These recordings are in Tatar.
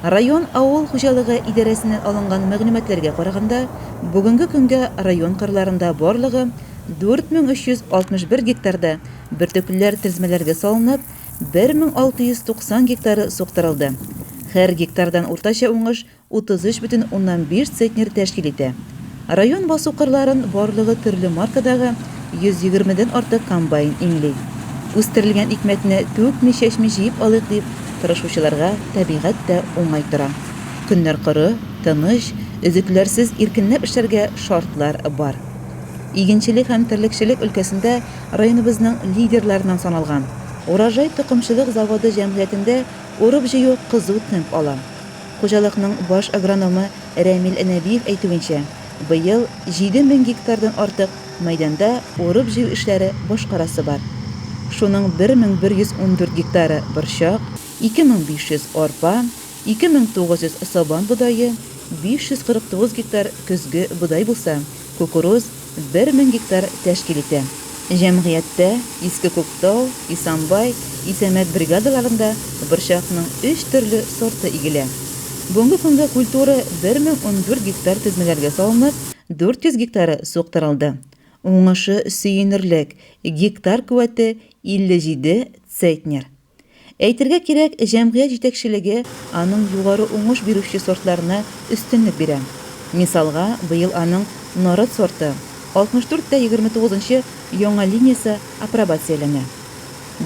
Район авыл хуҗалыгы идарәсеннән алынган мәгълүматларга караганда, бүгенге көнгә район кырларында барлыгы 4361 гектарда бөртеклеләр тезмәләргә салынып, 1690 гектары суктырылды. Һәр гектардан уртача уңыш 33,5 центнер тәшкил итә. Район басу кырларын барлыгы төрле маркадагы 120дән артык комбайн имли. Үстерелгән икмәкне түкми-чәчми җыеп алыйк дип тырышучыларга табигать та уңай тора. Көннәр коры, тыныч, өзекләрсез иркенләп эшләргә шартлар бар. Игенчелек һәм терлекчелек өлкәсендә районыбызның лидерларынан саналган Урожай токымчылык заводы җәмгыятендә урып җыю кызу темп ала. Хуҗалыкның баш агрономы Рәмил Әнәбиев әйтүенчә, быел 7000 гектардан артык мәйданда урып җыю эшләре башкарасы бар. Шуның 1114 гектары борчак, 2500 арпа, 2900 сабан будайы, 549 гектар көзге будай булса, кукуруз 1000 гектар тәшкил итә. Җәмгыятьтә Иске Күктау, Исанбай, Исәмәт бригадаларында борчакның 3 төрле сорты игелә. Бүгенге көндә культура 1014 гектар тезмәләргә салынып, 400 гектары суктырылды. Уңышы сөендерә, гектар куәте 57 центнер. Әйтергә кирәк, җәмгыять җитәкчелеге аның югары уңыш бирүче сортларына өстенлек бирә. Мисалга, быел аның нарат сорты 64-29 яңа линиясе апробацияләнә.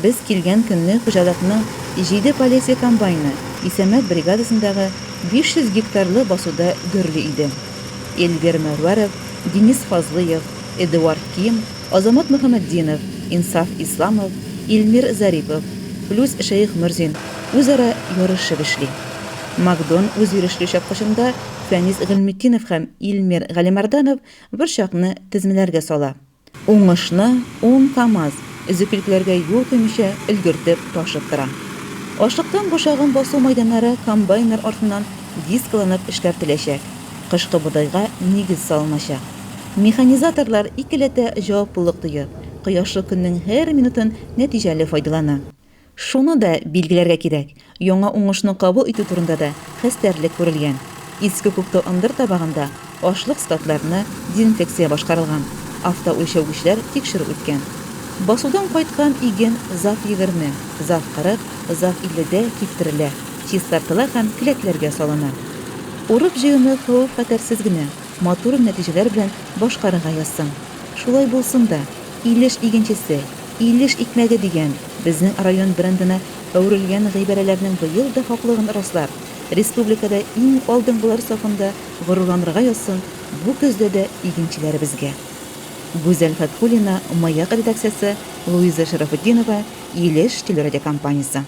Без килгән көнне хуҗалыкның 7 полиция комбайны Исәмәт бригадасындагы 500 гектарлы басуда гөрле иде. Эльвир Мәрвәров, Денис Фазлыев, Эдуард Ким, Азамат Мөхәммәддинов, Инсаф Исламов, Илмир Зарипов, плюс Шәйх Мөрзин үзара ярышып эшли. Макдон үз йөрешле чапкычында Фәнис Гыйлметдинов һәм Илмир Галимарданов борчакны тезмәләргә сала. Уңышны 10 КАМАЗ өзеклекләргә юл куймыйча өлгертеп ташып тора. Ашлыктан бушаган басу мәйданнары комбайннар артыннан дискаланып эшкәртеләчәк. Кышкы будайга нигез салыначак. Механизаторлар икеләтә җаваплылык тоеп, кояшлы көннең һәр минутын нәтиҗәле файдалана. Шуны да билгеләргә кирәк. Яңа уңышны кабул итү турында да хәстәрлек күрелгән. Иске Күктау ындыр табагында ашлык складларына дезинфекция башкарылган. Автоөлчәүгечләр тикшерү үткән. Басудан кайткан иген ЗАФ 20, ЗАФ 40, ЗАФ 50дә киптерелә, чистартыла һәм келәтләргә салына. Урып җыюны хәвеф-хәтәрсез генә, матур нәтиҗәләр белән башкарырга язсын. Шулай булсын да, Илеш игенчесе, Илеш икмәге дигән безнең район брендына әверелгән гыйбарәләрнең быел да хаклыгын раслар. Республикада иң алдынгылар сафында горурланырга язсын бу көздә дә игенчеләребезгә. Гүзәл Фатхуллина, Маяк редакциясе, Луиза Шарафетдинова, Илеш телерадиокомпаниясе.